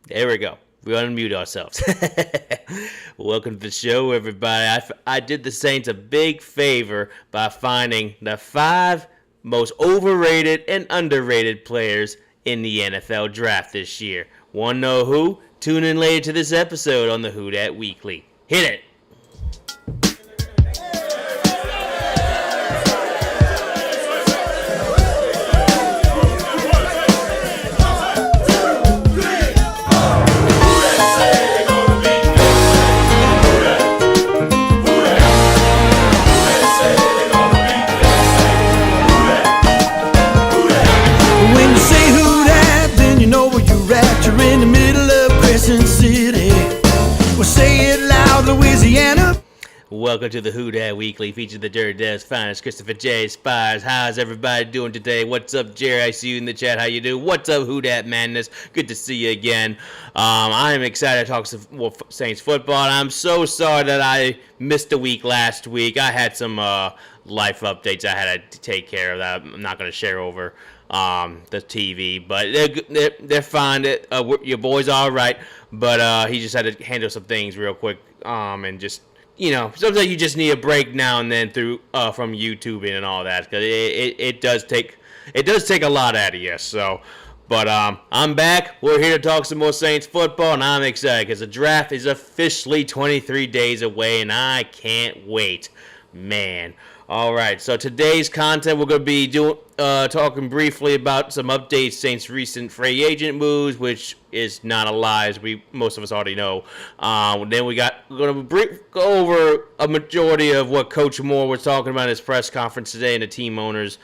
There we go. We unmute ourselves. Welcome to the show, everybody. I did the Saints a big favor by finding the five most overrated and underrated players in the NFL draft this year. Want to know who? Tune in later to this episode on the Who Dat Weekly. Hit it! Welcome to the Who Dat Weekly, featuring the Dirty Dev's finest, Christopher J. Spires. How's everybody doing today? What's up, Jerry? I see you in the chat. How you do? What's up, Who Dat Madness? Good to see you again. I am excited to talk some more Saints football. I'm so sorry that I missed a week last week. I had some life updates I had to take care of that I'm not going to share over the TV, but they're fine. Your boy's all right, but he just had to handle some things real quick, and just, you know, sometimes you just need a break now and then through from YouTube and all that, because it does take a lot out of you. So, but I'm back. We're here to talk some more Saints football, and I'm excited because the draft is officially 23 days away, and I can't wait, man. All right, so today's content, we're going to be talking briefly about some updates, Saints' recent free agent moves, which is not a lie, as most of us already know. Then we're going to go over a majority of what Coach Moore was talking about in his press conference today and the team owners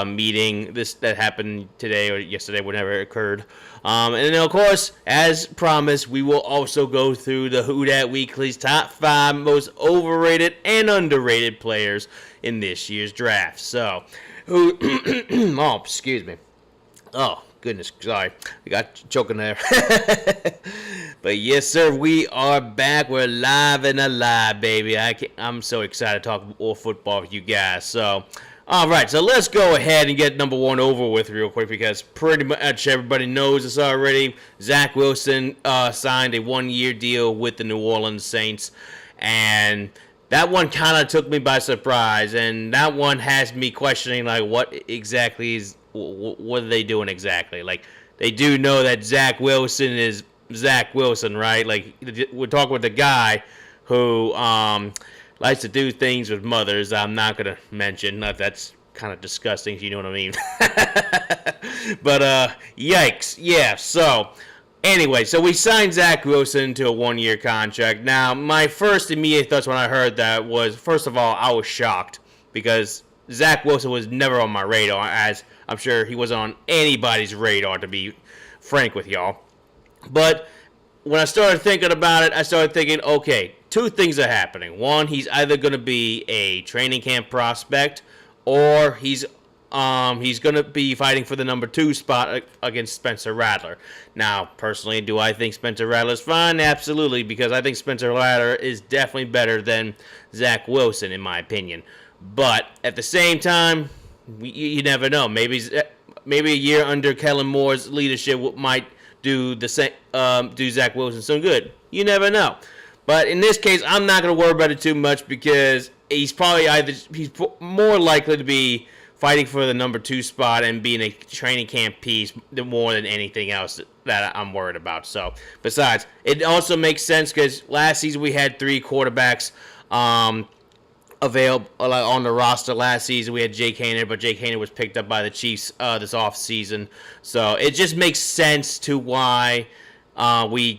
meeting that happened today or yesterday, whenever it occurred. And then, of course, as promised, we will also go through the Who Dat Weekly's top 5 most overrated and underrated players in this year's draft. So, oh, excuse me. Oh, goodness, sorry. I got choking there. But yes, sir, we are back. We're live and alive, baby. I'm so excited to talk more football with you guys. So, all right, so let's go ahead and get number one over with real quick, because pretty much everybody knows this already. Zach Wilson signed a one-year deal with the New Orleans Saints, and that one kind of took me by surprise, and that one has me questioning, like, what are they doing exactly? Like, they do know that Zach Wilson is Zach Wilson, right? Like, we're talking with a guy who likes to do things with mothers I'm not going to mention. That's kind of disgusting, if you know what I mean. But, yikes. Yeah, so anyway, so we signed Zach Wilson to a one-year contract. Now, my first immediate thoughts when I heard that was, first of all, I was shocked, because Zach Wilson was never on my radar, as I'm sure he wasn't on anybody's radar, to be frank with y'all. But when I started thinking about it, I started thinking, okay, two things are happening. One, he's either going to be a training camp prospect, or he's going to be fighting for the number 2 spot against Spencer Rattler. Now, personally, do I think Spencer Rattler's fine? Absolutely, because I think Spencer Rattler is definitely better than Zach Wilson, in my opinion. But at the same time, you never know. Maybe a year under Kellen Moore's leadership might do Zach Wilson some good. You never know. But in this case, I'm not going to worry about it too much, because he's more likely to be fighting for the number 2 spot and being a training camp piece more than anything else that I'm worried about. So, besides, it also makes sense because last season we had 3 quarterbacks available on the roster. Last season we had Jake Haener, but Jake Haener was picked up by the Chiefs this offseason. So it just makes sense to why we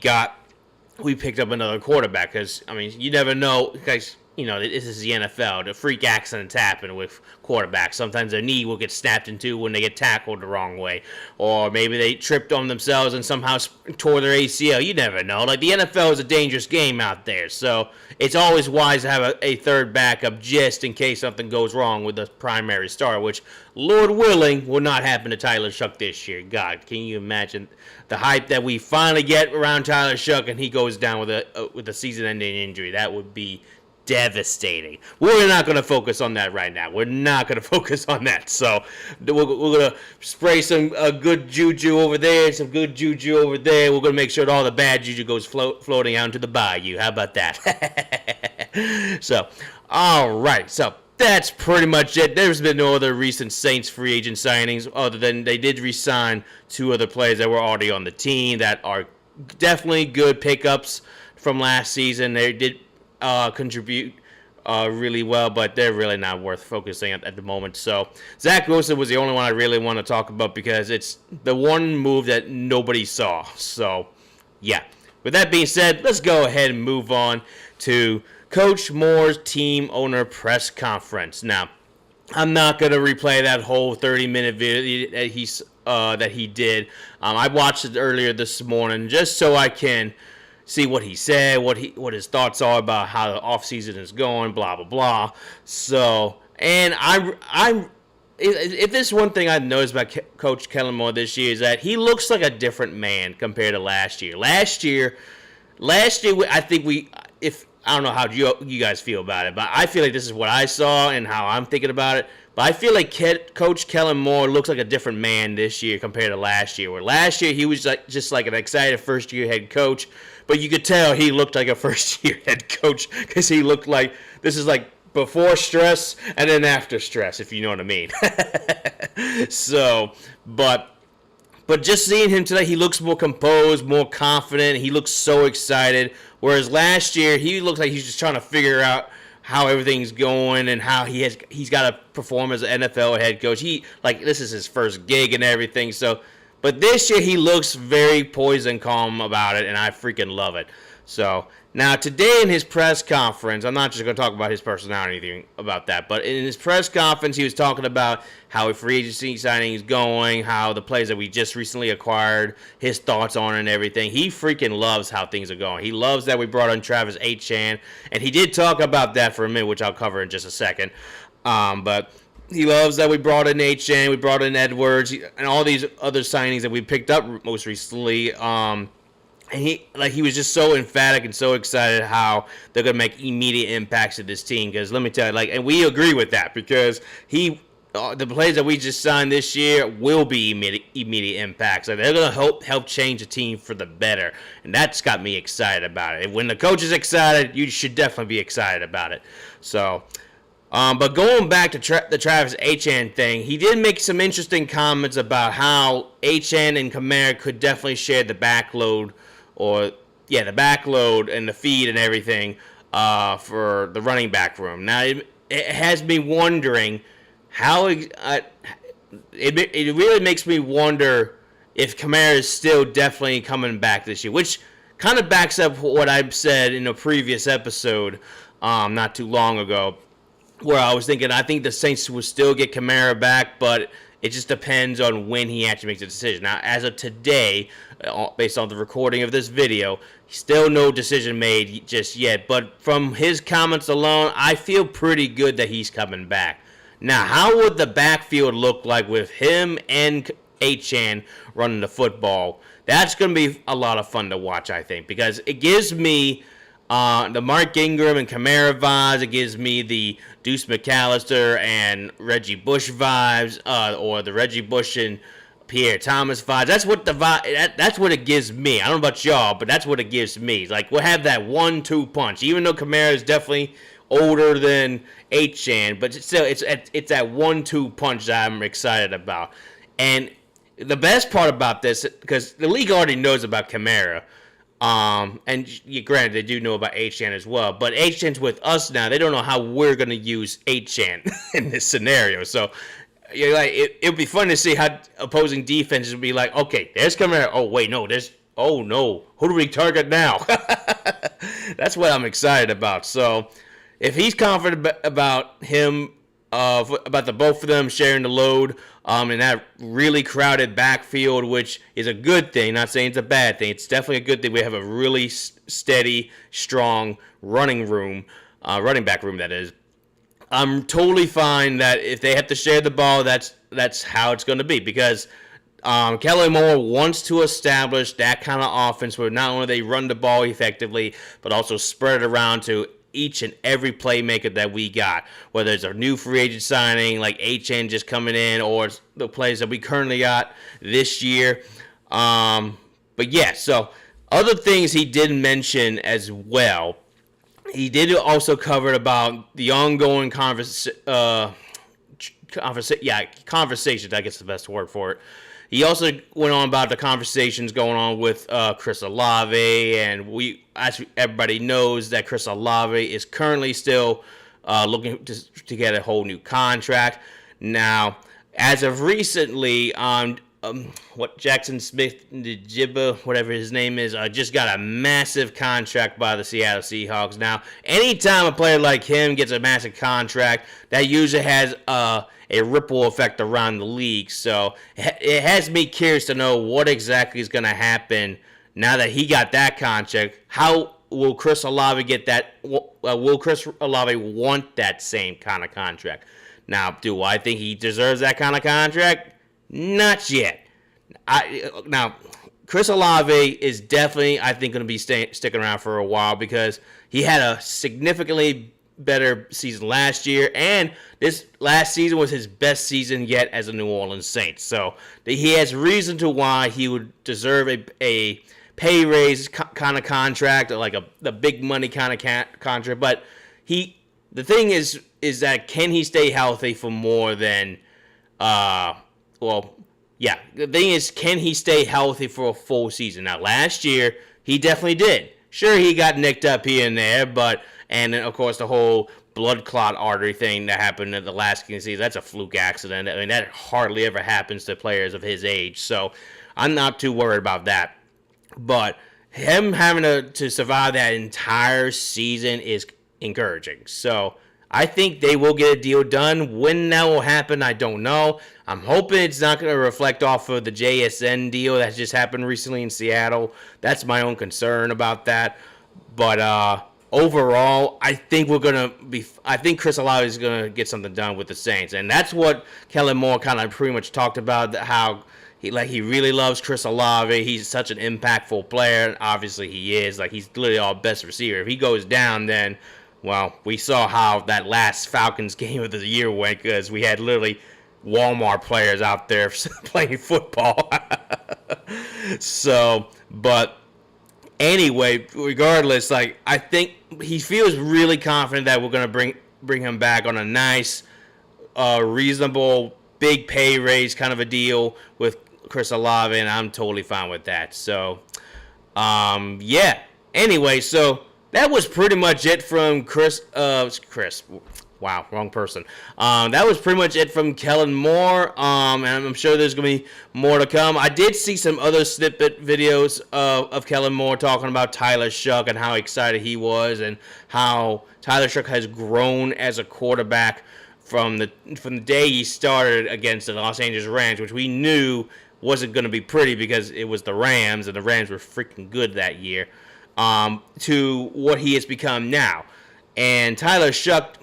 picked up another quarterback, because, I mean, you never know, guys. You know, this is the NFL. The freak accidents happen with quarterbacks. Sometimes their knee will get snapped in two when they get tackled the wrong way. Or maybe they tripped on themselves and somehow tore their ACL. You never know. Like, the NFL is a dangerous game out there. So it's always wise to have a third backup just in case something goes wrong with the primary star, which, Lord willing, will not happen to Tyler Shuck this year. God, can you imagine the hype that we finally get around Tyler Shuck and he goes down with a season-ending injury? That would be devastating. We're not going to focus on that right now. We're not going to focus on that. So we're going to spray some good juju over there, some good juju over there. We're going to make sure that all the bad juju goes floating out into the bayou. How about that? So, all right. So that's pretty much it. There's been no other recent Saints free agent signings other than they did re-sign 2 other players that were already on the team that are definitely good pickups from last season. They did contribute really well, but they're really not worth focusing at the moment. So Zach Wilson was the only one I really want to talk about because it's the one move that nobody saw. So yeah, with that being said, let's go ahead and move on to Coach Moore's team owner press conference. Now, I'm not going to replay that whole 30-minute video that he did. I watched it earlier this morning just so I can see what he said, what his thoughts are about how the offseason is going, blah, blah, blah. So, and if there's one thing I've noticed about Coach Kellen Moore this year is that he looks like a different man compared to last year. Last year, I think I don't know how you guys feel about it, but I feel like this is what I saw and how I'm thinking about it. But I feel like Coach Kellen Moore looks like a different man this year compared to last year. Where last year he was just like an excited first-year head coach, but you could tell he looked like a first-year head coach because he looked like this is like before stress and then after stress, if you know what I mean. So, but just seeing him today, he looks more composed, more confident. He looks so excited. Whereas last year, he looked like he's just trying to figure out how everything's going and how he's got to perform as an NFL head coach. This is his first gig and everything. So, but this year he looks very poised and calm about it, and I freaking love it. So now today in his press conference, I'm not just going to talk about his personality or anything about that, but in his press conference, he was talking about how a free agency signing is going, how the players that we just recently acquired, his thoughts on it and everything. He freaking loves how things are going. He loves that we brought on Travis Etienne, and he did talk about that for a minute, which I'll cover in just a second. But he loves that we brought in Etienne, we brought in Edwards, and all these other signings that we picked up most recently. And he was just so emphatic and so excited how they're gonna make immediate impacts to this team. Because let me tell you, and we agree with that because the players that we just signed this year will be immediate impacts. They're gonna help change the team for the better, and that's got me excited about it. And when the coach is excited, you should definitely be excited about it. So. But going back to the Travis Etienne thing, he did make some interesting comments about how Etienne and Kamara could definitely share the backload, the backload and the feed and everything for the running back room. Now, it has me wondering how it really makes me wonder if Kamara is still definitely coming back this year, which kind of backs up what I've said in a previous episode not too long ago, where I was thinking I think the Saints will still get Kamara back, but it just depends on when he actually makes a decision. Now, as of today, based on the recording of this video, still no decision made just yet. But from his comments alone, I feel pretty good that he's coming back. Now, how would the backfield look like with him and Etienne running the football? That's going to be a lot of fun to watch, I think, because it gives me the Mark Ingram and Kamara vibes. It gives me the Deuce McAllister and Reggie Bush vibes, or the Reggie Bush and Pierre Thomas vibes. That's what that's what it gives me. I don't know about y'all, but that's what it gives me. Like, we'll have that 1-2 punch. Even though Kamara is definitely older than Etienne, but still, it's that 1-2 punch that I'm excited about. And the best part about this, because the league already knows about Kamara. And granted, they do know about Etienne as well, but Etienne's with us now. They don't know how we're going to use Etienne in this scenario. So, it would be fun to see how opposing defenses would be like, okay, there's Kamara. Oh, wait, no, who do we target now? That's what I'm excited about. So, if he's confident about him, about the both of them sharing the load, in that really crowded backfield, which is a good thing. Not saying it's a bad thing. It's definitely a good thing. We have a really steady, strong running back room, that is. I'm totally fine that if they have to share the ball, that's how it's going to be, because Kellen Moore wants to establish that kind of offense where not only they run the ball effectively, but also spread it around to each and every playmaker that we got, whether it's a new free agent signing like HN just coming in, or the players that we currently got this year. But yeah, so other things he did mention as well. He did also cover about the ongoing conversations, I guess is the best word for it. He also went on about the conversations going on with Chris Olave, and everybody knows that Chris Olave is currently still looking to get a whole new contract. Now, as of recently, Jackson Smith-Njigba, whatever his name is, just got a massive contract by the Seattle Seahawks. Now, anytime a player like him gets a massive contract, that usually has a ripple effect around the league. So it has me curious to know what exactly is going to happen now that he got that contract. How will Chris Olave get that? Will Chris Olave want that same kind of contract? Now, do I think he deserves that kind of contract? Not yet. Now, Chris Olave is definitely, I think, going to be sticking around for a while because he had a significantly better season last year, and this last season was his best season yet as a New Orleans Saints. So he has reason to why he would deserve a pay raise kind of contract, or like the big money kind of contract. But the thing is that can he stay healthy for more than the thing is, can he stay healthy for a full season? Now, last year, he definitely did. Sure, he got nicked up here and there, and then, of course, the whole blood clot artery thing that happened at the last season, that's a fluke accident. I mean, that hardly ever happens to players of his age, so I'm not too worried about that. But him having to survive that entire season is encouraging. So I think they will get a deal done. When that will happen, I don't know. I'm hoping it's not going to reflect off of the JSN deal that just happened recently in Seattle. That's my own concern about that. But overall, I think Chris Olave is going to get something done with the Saints. And that's what Kellen Moore kind of pretty much talked about, how he really loves Chris Olave. He's such an impactful player, and obviously he is. He's literally our best receiver. If he goes down, then, well, we saw how that last Falcons game of the year went, because we had literally Walmart players out there playing football. So, but anyway, regardless, I think he feels really confident that we're going to bring him back on a nice, reasonable, big pay raise kind of a deal with Chris Olave, and I'm totally fine with that. So, yeah. Anyway, so that was pretty much it from Chris. Wow, wrong person. That was pretty much it from Kellen Moore. And I'm sure there's going to be more to come. I did see some other snippet videos of Kellen Moore talking about Tyler Shough and how excited he was, and how Tyler Shough has grown as a quarterback from the day he started against the Los Angeles Rams, which we knew wasn't going to be pretty because it was the Rams, and the Rams were freaking good that year, to what he has become now. And Tyler Shough,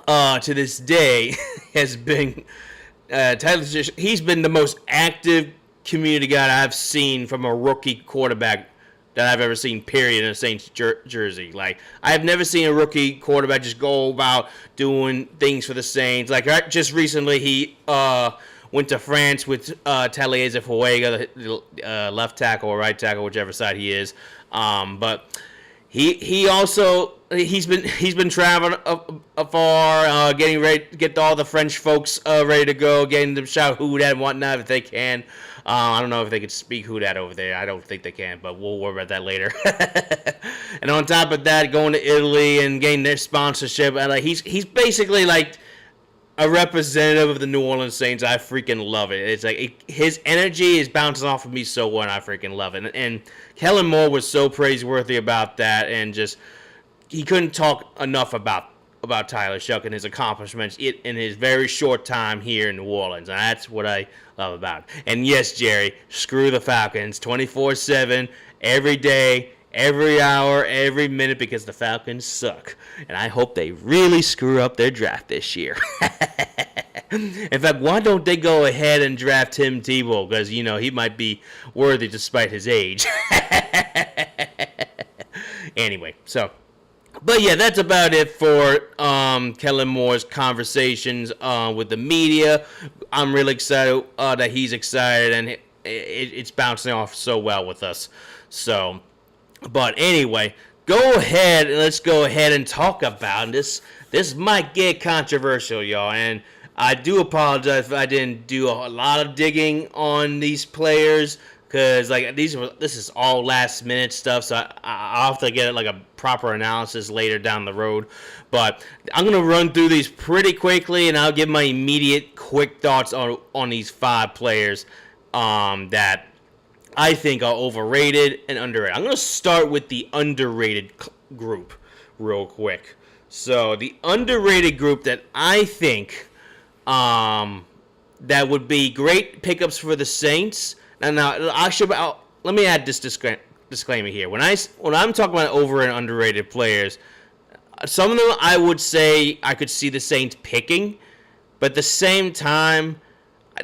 to this day, has been he's been the most active community guy I've seen from a rookie quarterback that I've ever seen, period, in a Saints jersey. I have never seen a rookie quarterback just go about doing things for the Saints. Just recently, he went to France with Taliesin Fuega, the left tackle or right tackle, whichever side he is. But he also he's been traveling afar, getting ready to get all the French folks ready to go, getting them shout Houdat and whatnot if they can. I don't know if they could speak Houdat over there. I don't think they can, but we'll worry about that later. And on top of that, going to Italy and getting their sponsorship, and he's basically a representative of the New Orleans Saints. I freaking love it. It's his energy is bouncing off of me so well, and I freaking love it. And Kellen Moore was so praiseworthy about that, and just he couldn't talk enough about Tyler Shough and his accomplishments in his very short time here in New Orleans, and that's what I love about it. And yes, Jerry, screw the Falcons 24/7, every day, every hour, every minute, because the Falcons suck. And I hope they really screw up their draft this year. In fact, why don't they go ahead and draft Tim Tebow? Because, he might be worthy despite his age. Anyway, so, But yeah, that's about it for Kellen Moore's conversations with the media. I'm really excited that he's excited, and it's bouncing off so well with us. So, but anyway, let's go ahead and talk about this. This might get controversial, y'all, and I do apologize if I didn't do a lot of digging on these players. Cause this is all last minute stuff, so I'll have to get like a proper analysis later down the road. But I'm gonna run through these pretty quickly, and I'll give my immediate quick thoughts on these 5 players that I think are overrated and underrated. I'm gonna start with the underrated group real quick. So the underrated group that I think that would be great pickups for the Saints. Now, let me add this disclaimer here. When I'm talking about over and underrated players, some of them I would say I could see the Saints picking, but at the same time,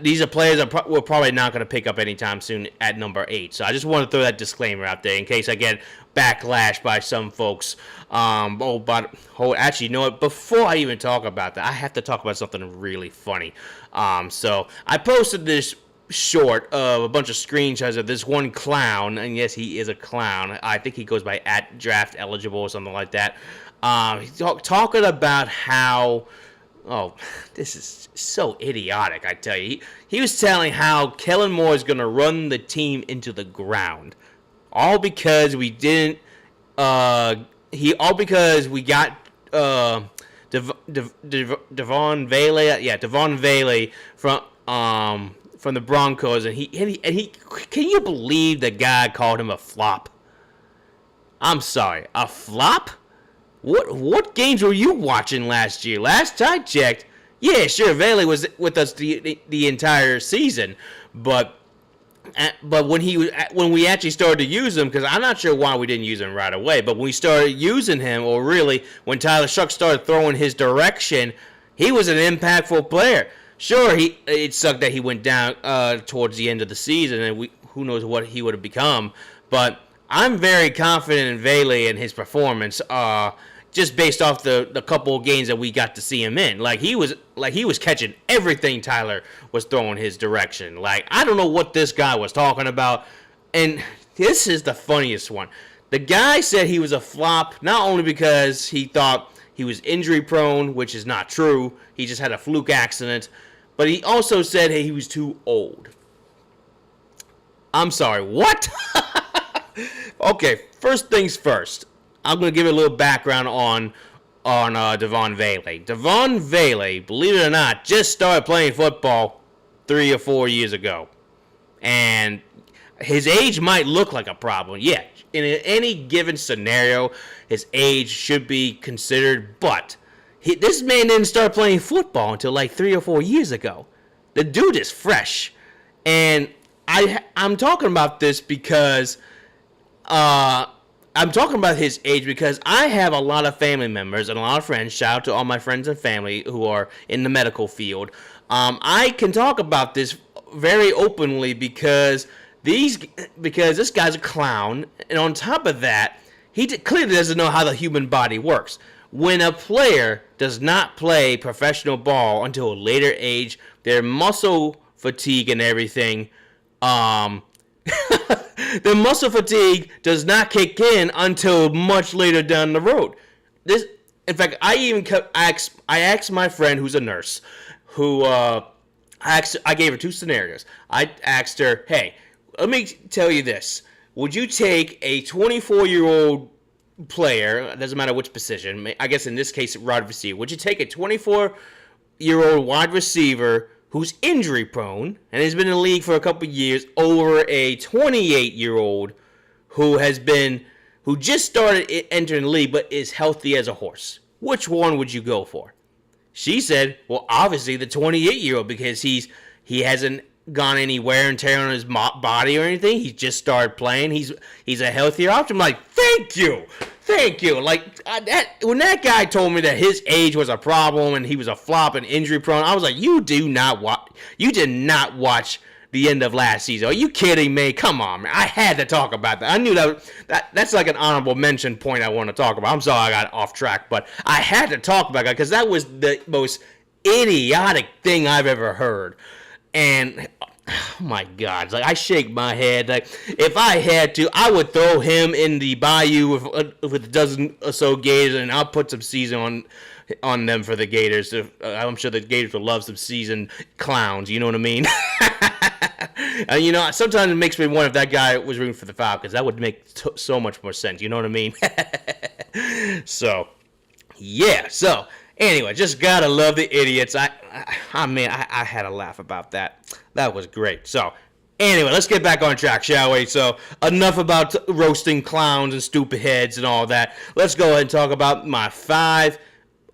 these are players we're probably not going to pick up anytime soon at number 8. So I just want to throw that disclaimer out there in case I get backlash by some folks. Actually, you know what? Before I even talk about that, I have to talk about something really funny. So I posted this short of a bunch of screenshots of this one clown, and yes, he is a clown. I think he goes by @draft_eligible or something like that. He's talking about how, this is so idiotic, I tell you. He was telling how Kellen Moore is going to run the team into the ground, all because we didn't. All because we got Devon Vele from the Broncos, and he can you believe the guy called him a flop? I'm sorry, a flop? What games were you watching last year? Last I checked, yeah, sure, Vele was with us the entire season, but when we actually started to use him, because I'm not sure why we didn't use him right away, but when we started using him, or really when Tyler Shuck started throwing his direction, he was an impactful player. Sure, it sucked that he went down towards the end of the season, and who knows what he would have become. But I'm very confident in Vele and his performance, just based off the couple of games that we got to see him in. He was catching everything Tyler was throwing his direction. I don't know what this guy was talking about, and this is the funniest one. The guy said he was a flop not only because he thought he was injury prone, which is not true. He just had a fluke accident. But he also said, hey, he was too old. I'm sorry, what? Okay, first things first. I'm going to give you a little background on Devon Vele. Devon Vele, believe it or not, just started playing football 3 or 4 years ago. And his age might look like a problem. Yeah, in any given scenario, his age should be considered, but this man didn't start playing football until 3 or 4 years ago. The dude is fresh. And I'm talking about this because I'm talking about his age because I have a lot of family members and a lot of friends. Shout out to all my friends and family who are in the medical field. I can talk about this very openly because this guy's a clown, and on top of that, he clearly doesn't know how the human body works. When a player does not play professional ball until a later age, their muscle fatigue and everything, the muscle fatigue does not kick in until much later down the road. In fact, I asked my friend who's a nurse, who I gave her 2 scenarios. I asked her, hey, let me tell you this. Would you take a 24-year-old player, doesn't matter which position, I guess in this case, wide receiver, would you take a 24-year-old wide receiver who's injury prone and has been in the league for a couple of years over a 28-year-old who just started entering the league but is healthy as a horse? Which one would you go for? She said, well, obviously the 28-year-old, because he hasn't gone any wear and tear on his body or anything. He just started playing. He's a healthier option. I'm like, thank you. When that guy told me that his age was a problem and he was a flop and injury prone, I was like, you did not watch the end of last season. Are you kidding me? Come on, man. I had to talk about that. I knew that's like an honorable mention point I want to talk about. I'm sorry I got off track, but I had to talk about it because that was the most idiotic thing I've ever heard. And oh my God, like I shake my head. Like if I had to, I would throw him in the bayou with a dozen or so Gators, and I'll put some season on them for the Gators. I'm sure the Gators will love some seasoned clowns. You know what I mean? And you know, sometimes it makes me wonder if that guy was rooting for the Falcons. That would make so much more sense. You know what I mean? So, yeah. So anyway, just gotta love the idiots. I had a laugh about that. That was great. So anyway, let's get back on track, shall we? So enough about roasting clowns and stupid heads and all that. Let's go ahead and talk about my 5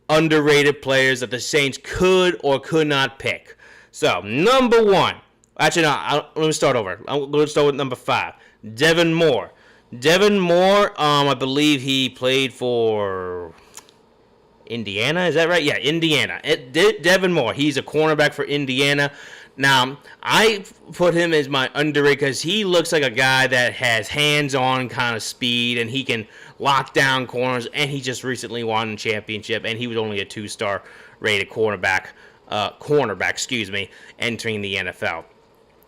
underrated players that the Saints could or could not pick. So number 1. Actually, no. Let me start over. I'm going to start with number 5. Devin Moore. Devin Moore, I believe he played for Indiana. Is that right? Yeah, Indiana. Devin Moore. He's a cornerback for Indiana. Now, I put him as my underrated because he looks like a guy that has hands-on kind of speed, and he can lock down corners, and he just recently won a championship, and he was only a 2-star rated cornerback, entering the NFL.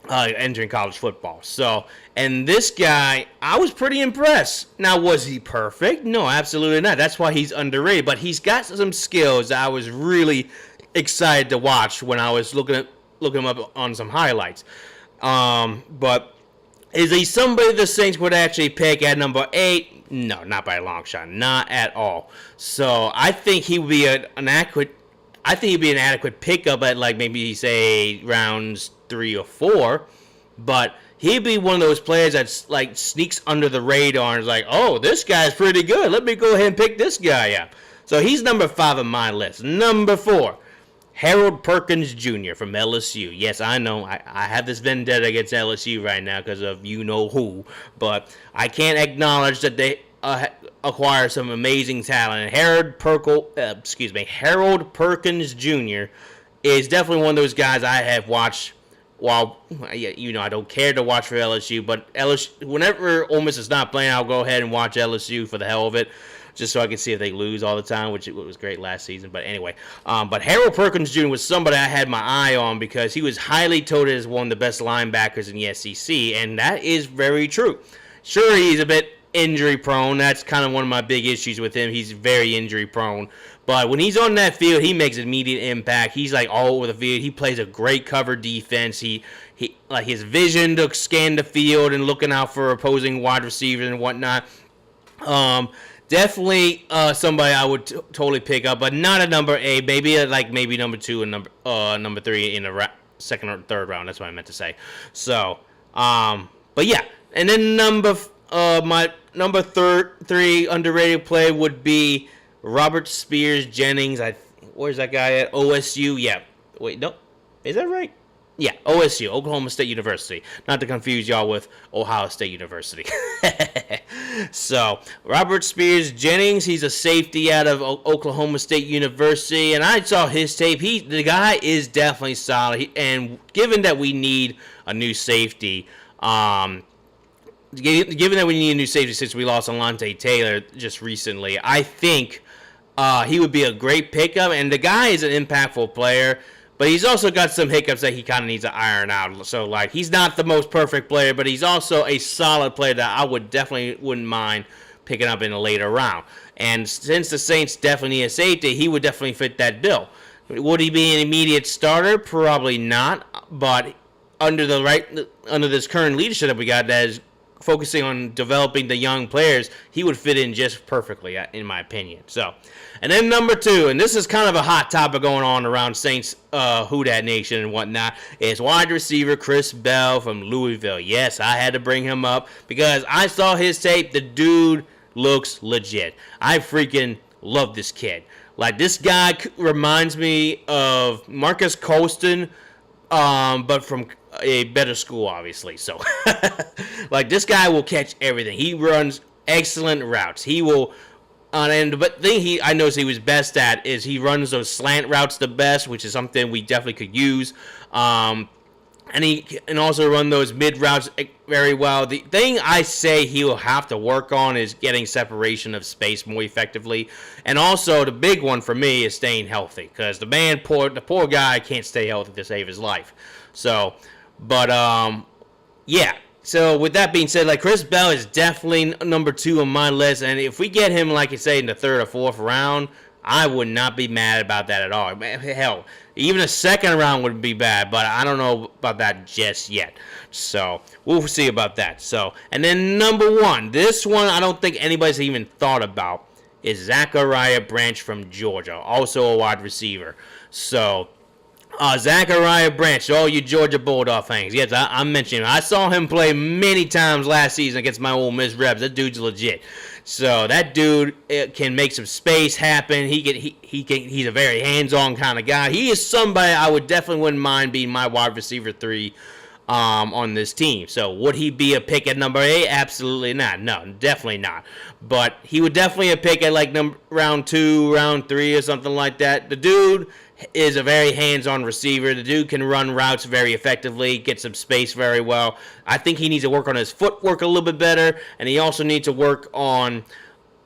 Entering college football. So, and this guy, I was pretty impressed. Now, was he perfect? No, absolutely not. That's why he's underrated. But he's got some skills that I was really excited to watch when I was looking him up on some highlights. But is he somebody the Saints would actually pick at number 8? No, not by a long shot. Not at all. So, I think he would be an adequate pickup at like maybe say rounds 3 or 4, but he'd be one of those players that's like sneaks under the radar and is like, oh, this guy's pretty good. Let me go ahead and pick this guy up. So he's number 5 on my list. Number 4, Harold Perkins Jr. from LSU. Yes, I know I have this vendetta against LSU right now because of you know who, but I can't acknowledge that they acquire some amazing talent. And Harold Perkins Jr. is definitely one of those guys I have watched. While I don't care to watch for LSU, but LSU, whenever Ole Miss is not playing, I'll go ahead and watch LSU for the hell of it, just so I can see if they lose all the time, which was great last season. But anyway, but Harold Perkins Jr. was somebody I had my eye on because he was highly touted as one of the best linebackers in the SEC, and that is very true. Sure, he's a bit injury prone. That's kind of one of my big issues with him. He's very injury prone. But when he's on that field, he makes immediate impact. He's like all over the field. He plays a great cover defense. He like his vision to scan the field and looking out for opposing wide receivers and whatnot. Definitely somebody I would totally pick up, but not a number 8. Maybe number 2 and number 3 in the second or third round. That's what I meant to say. So, but yeah, and then my number 3 underrated play would be Robert Spears Jennings. Where's that guy at? OSU. Yeah. Wait, no. Is that right? Yeah, OSU, Oklahoma State University. Not to confuse y'all with Ohio State University. So, Robert Spears Jennings, he's a safety out of Oklahoma State University, and I saw his tape. The guy is definitely solid, and given that we need a new safety, since we lost Alontae Taylor just recently, I think he would be a great pickup, and the guy is an impactful player, but he's also got some hiccups that he kind of needs to iron out. So, like, he's not the most perfect player, but he's also a solid player that I wouldn't mind picking up in a later round. And since the Saints definitely need a safety, he would definitely fit that bill. Would he be an immediate starter? Probably not, but under this current leadership that we got that is focusing on developing the young players, he would fit in just perfectly, in my opinion. So, and then number 2, and this is kind of a hot topic going on around Saints, Who Dat Nation and whatnot, is wide receiver Chris Bell from Louisville. Yes, I had to bring him up because I saw his tape. The dude looks legit. I freaking love this kid. Like, this guy reminds me of Marcus Colston, but from a better school, obviously. So, like, this guy will catch everything. He runs excellent routes. He will, but thing I noticed he was best at is he runs those slant routes the best, which is something we definitely could use. and he can also run those mid routes very well. The thing I say he will have to work on is getting separation of space more effectively, and also the big one for me is staying healthy, because the poor guy can't stay healthy to save his life. So, but yeah. So with that being said, like, Chris Bell is definitely number 2 on my list, and if we get him, like you say, in the 3rd or 4th round, I would not be mad about that at all. Hell, even a 2nd round would be bad, but I don't know about that just yet. So we'll see about that. So, and then number 1, this one I don't think anybody's even thought about, is Zachariah Branch from Georgia, also a wide receiver. So, Zachariah Branch, all you Georgia Bulldog fans. Yes, I'm mentioning him. I saw him play many times last season against my Ole Miss Rebs. That dude's legit. So that dude can make some space happen. He's a very hands-on kind of guy. He is somebody I would definitely wouldn't mind being my wide receiver 3 on this team. So would he be a pick at number 8? Absolutely not. No, definitely not. But he would definitely a pick at like round 2, round 3, or something like that. The dude is a very hands-on receiver. The dude can run routes very effectively, get some space very well. I think he needs to work on his footwork a little bit better, and he also needs to work on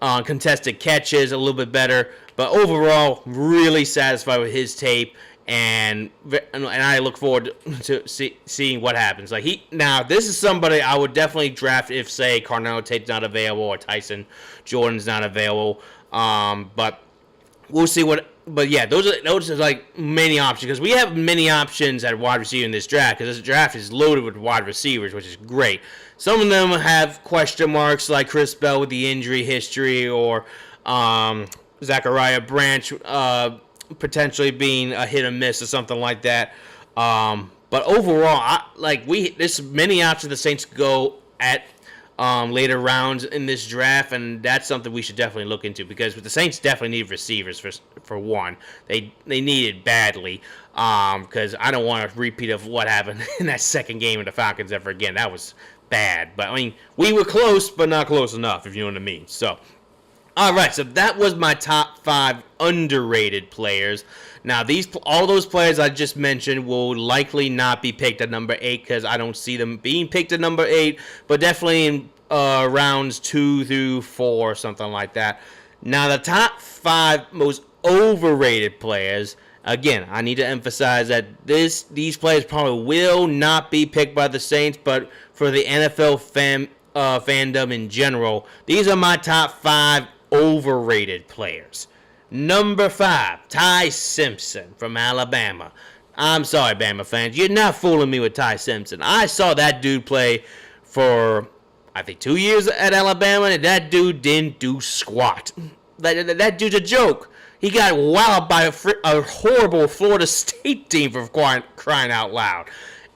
contested catches a little bit better. But overall, really satisfied with his tape, and I look forward to seeing what happens. Now this is somebody I would definitely draft if, say, Carnell Tate's not available or Tyson Jordan's not available. But we'll see what. But yeah, those are like many options, because we have many options at wide receiver in this draft, because this draft is loaded with wide receivers, which is great. Some of them have question marks, like Chris Bell with the injury history, or Zachariah Branch potentially being a hit or miss or something like that. But overall, there's many options the Saints go at later rounds in this draft, and that's something we should definitely look into, because the Saints definitely need receivers for one. They need it badly, because I don't want a repeat of what happened in that second game of the Falcons ever again. That was bad. But I mean, we were close, but not close enough, if you know what I mean. So, all right, so that was my top 5 underrated players. Now, all those players I just mentioned will likely not be picked at number 8, because I don't see them being picked at number 8, but definitely in rounds 2 through 4, something like that. Now, the top 5 most overrated players, again, I need to emphasize that these players probably will not be picked by the Saints, but for the NFL fandom in general, these are my top 5 overrated players. Number 5, Ty Simpson from Alabama. I'm sorry, Bama fans. You're not fooling me with Ty Simpson. I saw that dude play for, I think, 2 years at Alabama, and that dude didn't do squat. That dude's a joke. He got wowed by a horrible Florida State team, for crying out loud.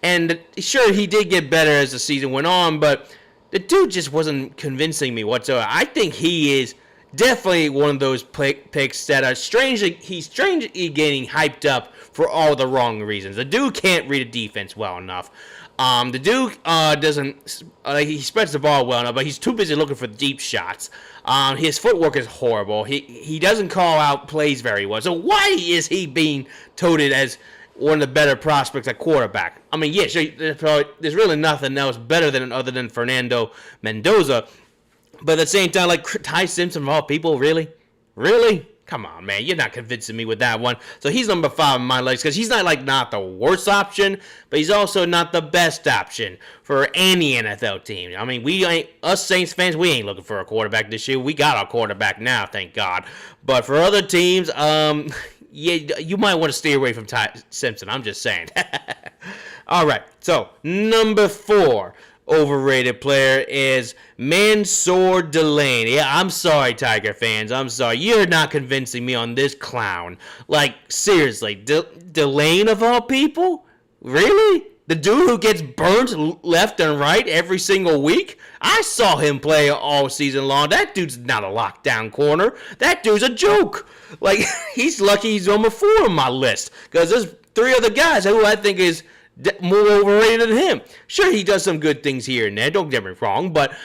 And sure, he did get better as the season went on, but the dude just wasn't convincing me whatsoever. I think he is definitely one of those picks that are he's strangely getting hyped up for all the wrong reasons. The dude can't read a defense well enough. The dude doesn't, he spreads the ball well enough, but he's too busy looking for deep shots. His footwork is horrible. He doesn't call out plays very well. So why is he being touted as one of the better prospects at quarterback? I mean, yeah, sure, there's really nothing else better other than Fernando Mendoza. But at the same time, like, Ty Simpson of all people, really? Really? Come on, man. You're not convincing me with that one. So he's number 5 on my list, because he's not the worst option, but he's also not the best option for any NFL team. I mean, us Saints fans, we ain't looking for a quarterback this year. We got our quarterback now, thank God. But for other teams, yeah, you might want to stay away from Ty Simpson. I'm just saying. All right. So number 4. Overrated player is Mansour Delane. Yeah, I'm sorry, Tiger fans. I'm sorry. You're not convincing me on this clown. Like, seriously, Delane of all people? Really? The dude who gets burnt left and right every single week? I saw him play all season long. That dude's not a lockdown corner. That dude's a joke. Like, he's lucky he's number 4 on my list, because there's 3 other guys who I think is more overrated than him. Sure, he does some good things here and there, don't get me wrong, but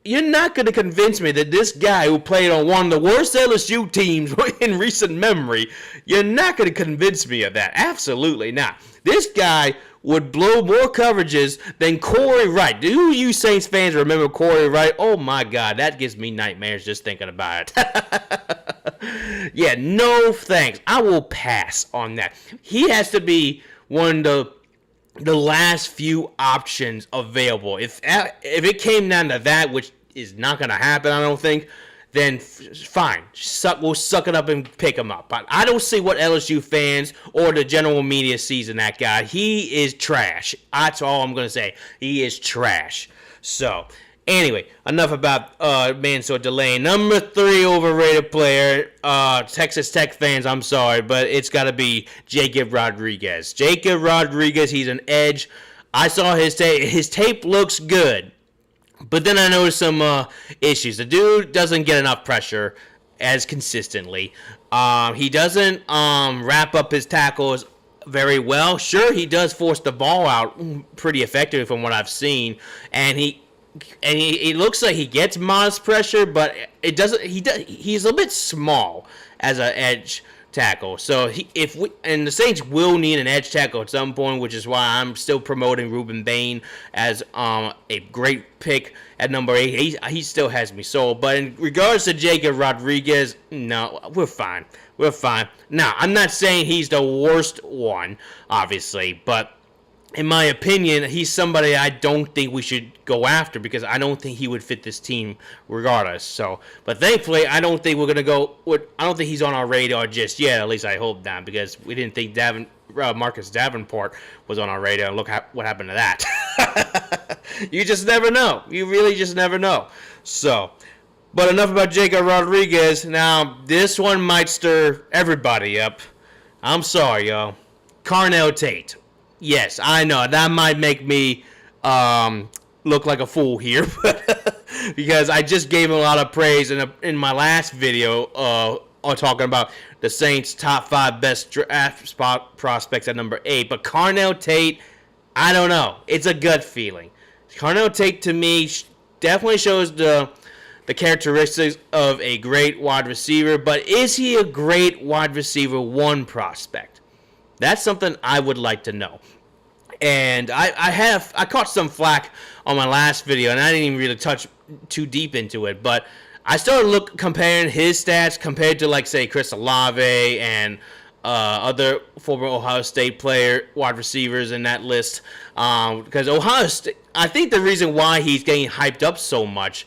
you're not going to convince me that this guy who played on one of the worst LSU teams in recent memory, you're not going to convince me of that. Absolutely not. This guy would blow more coverages than Corey Wright. Do you Saints fans remember Corey Wright? Oh my God, that gives me nightmares just thinking about it. Yeah, no thanks. I will pass on that. He has to be one of the last few options available. If it came down to that, which is not going to happen, I don't think, then fine. We'll suck it up and pick him up. But I don't see what LSU fans or the general media sees in that guy. He is trash. That's all I'm going to say. He is trash. So, anyway, enough about Mansour Delane. Number 3 overrated player, Texas Tech fans, I'm sorry, but it's got to be Jacob Rodriguez. Jacob Rodriguez, he's an edge. I saw his tape. His tape looks good. But then I noticed some issues. The dude doesn't get enough pressure as consistently. He doesn't wrap up his tackles very well. Sure, he does force the ball out pretty effectively from what I've seen, and he looks like he gets modest pressure, but it doesn't. He's a bit small as an edge tackle. So the Saints will need an edge tackle at some point, which is why I'm still promoting Ruben Bain as a great pick at number 8. He still has me sold. But in regards to Jacob Rodriguez, no, we're fine. We're fine. Now, I'm not saying he's the worst one, obviously, but in my opinion, he's somebody I don't think we should go after because I don't think he would fit this team regardless. So, but thankfully, I don't think we're gonna go. I don't think he's on our radar just yet. At least I hope not, because we didn't think Marcus Davenport was on our radar. Look what happened to that. You just never know. You really just never know. So, but enough about Jacob Rodriguez. Now, this one might stir everybody up. I'm sorry, y'all. Carnell Tate. Yes, I know. That might make me look like a fool here, because I just gave him a lot of praise in my last video on talking about the Saints' top 5 best draft spot prospects at number 8. But Carnell Tate, I don't know. It's a gut feeling. Carnell Tate, to me, definitely shows the characteristics of a great wide receiver, but is he a great wide receiver 1 prospect? That's something I would like to know. And I caught some flack on my last video, and I didn't even really touch too deep into it, but I started comparing his stats compared to, like, say, Chris Olave and other former Ohio State wide receivers in that list. Because Ohio State, I think the reason why he's getting hyped up so much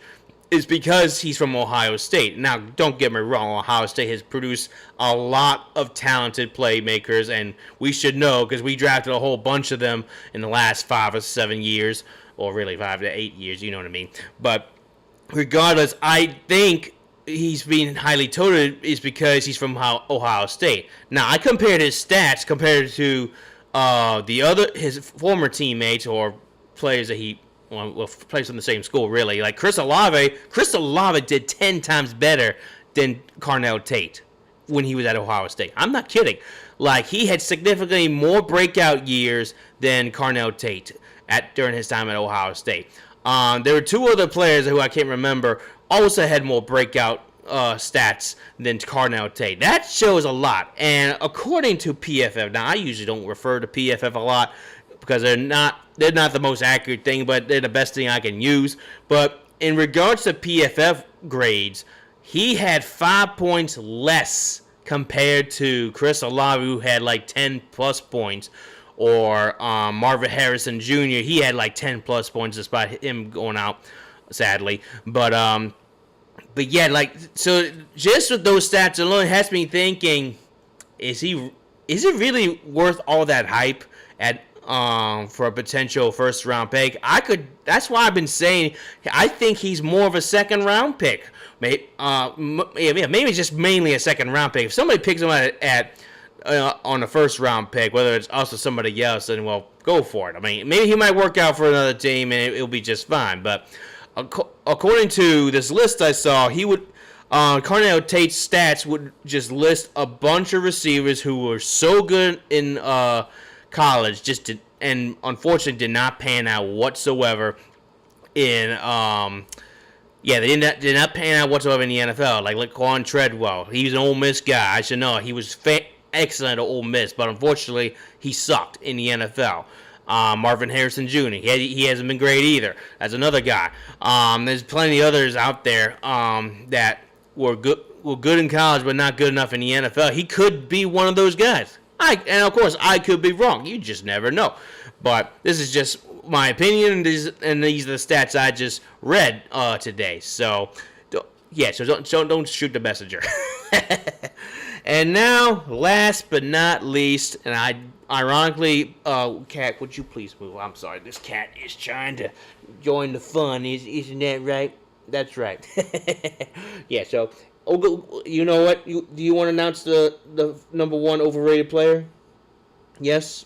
is because he's from Ohio State. Now, don't get me wrong, Ohio State has produced a lot of talented playmakers, and we should know because we drafted a whole bunch of them in the last 5 or 7 years, or really 5 to 8 years, you know what I mean. But regardless, I think he's being highly touted is because he's from Ohio State. Now, I compared his stats compared to his former teammates or players that he plays in the same school, really. Like Chris Olave did 10 times better than Carnell Tate when he was at Ohio State. I'm not kidding. Like, he had significantly more breakout years than Carnell Tate during his time at Ohio State. There were 2 other players who I can't remember also had more breakout stats than Carnell Tate. That shows a lot. And according to PFF, now I usually don't refer to PFF a lot because they're not the most accurate thing, but they're the best thing I can use. But in regards to PFF grades, he had 5 points less compared to Chris Olave, who had like 10 plus points, or Marvin Harrison Jr. He had like 10 plus points despite him going out, sadly. But yeah, like, so just with those stats alone, it has me thinking: is it really worth all that hype for a potential first round pick? That's why I've been saying I think he's more of a second round pick. Maybe just mainly a second round pick. If somebody picks him on the first round pick, whether it's us or somebody else, then well, go for it. I mean, maybe he might work out for another team and it'll be just fine. But according to this list I saw, Carnell Tate's stats would just list a bunch of receivers who were so good in college, and unfortunately did not pan out whatsoever in Yeah, they did not pan out whatsoever in the NFL. Like Laquan Treadwell, he was an Ole Miss guy. I should know. He was excellent at Ole Miss, but unfortunately, he sucked in the NFL. Marvin Harrison Jr. He hasn't been great either. That's another guy. There's plenty others out there that were good in college, but not good enough in the NFL. He could be one of those guys. And of course, I could be wrong. You just never know. But this is just my opinion, and these are the stats I just read today. So, don't shoot the messenger. And now, last but not least, and ironically, cat, would you please move? I'm sorry, this cat is trying to join the fun. Isn't that right? That's right. Yeah. So, you know what? Do you want to announce the number one overrated player? Yes.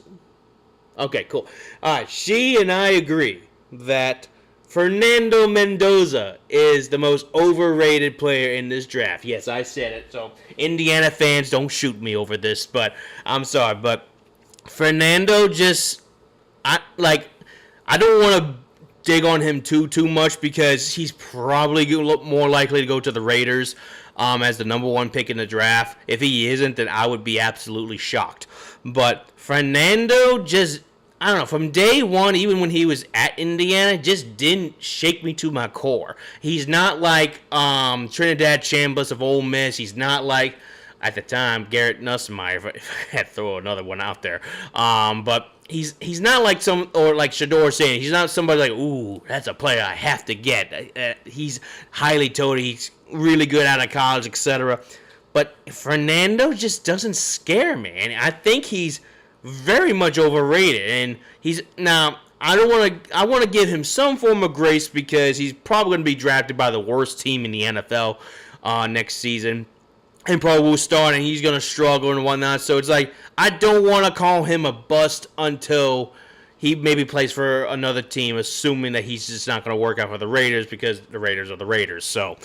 Okay, cool. All right, she and I agree that Fernando Mendoza is the most overrated player in this draft. Yes, I said it. So, Indiana fans, don't shoot me over this, but I'm sorry. But Fernando I don't want to dig on him too much because he's probably more likely to go to the Raiders as the number one pick in the draft. If he isn't, then I would be absolutely shocked. But Fernando I don't know, from day one, even when he was at Indiana, just didn't shake me to my core. He's not like Trinidad Chambliss of Ole Miss. He's not like, at the time, Garrett Nussmeier, if I had to throw another one out there. But he's not like like Shador saying, he's not somebody like, ooh, that's a player I have to get. He's highly touted. He's really good out of college, etc. But Fernando just doesn't scare me. And I think he's very much overrated. And I want to give him some form of grace because he's probably going to be drafted by the worst team in the NFL next season. And probably will start, and he's going to struggle and whatnot. So it's like, I don't want to call him a bust until he maybe plays for another team, assuming that he's just not going to work out for the Raiders because the Raiders are the Raiders. So,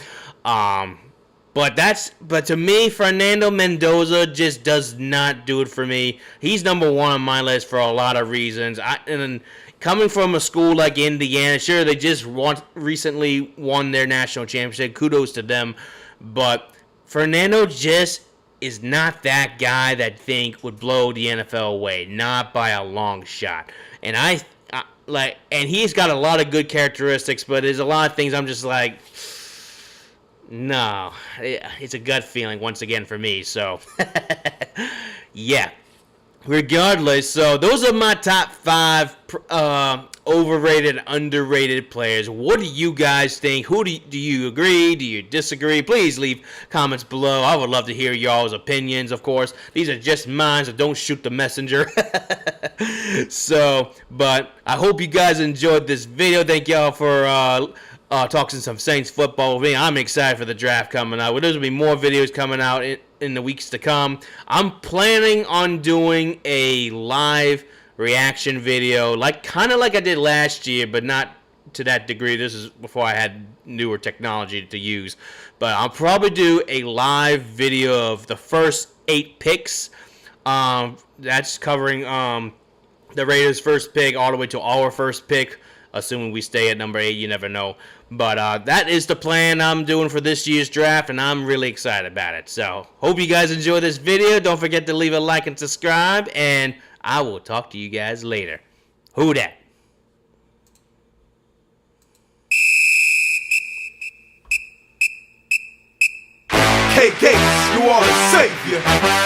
but to me, Fernando Mendoza just does not do it for me. He's number one on my list for a lot of reasons. And coming from a school like Indiana, sure, they just recently won their national championship. Kudos to them. But Fernando just is not that guy that would blow the NFL away, not by a long shot. And and he's got a lot of good characteristics, but there's a lot of things I'm just like, no, it's a gut feeling once again for me. So, yeah. Regardless, so those are my top 5 overrated, underrated players. What do you guys think? Do you agree? Do you disagree? Please leave comments below. I would love to hear y'all's opinions, of course. These are just mine, so don't shoot the messenger. But I hope you guys enjoyed this video. Thank y'all for talking some Saints football with me. I'm excited for the draft coming out. There's going to be more videos coming out in the weeks to come. I'm planning on doing a live reaction video, kind of like I did last year, but not to that degree. This is before I had newer technology to use. But I'll probably do a live video of the first 8 picks. That's covering the Raiders' first pick all the way to our first pick, assuming we stay at number 8. You never know. But that is the plan I'm doing for this year's draft, and I'm really excited about it. So, hope you guys enjoy this video. Don't forget to leave a like and subscribe, and I will talk to you guys later. Who dat? Hey Gates, you are a savior.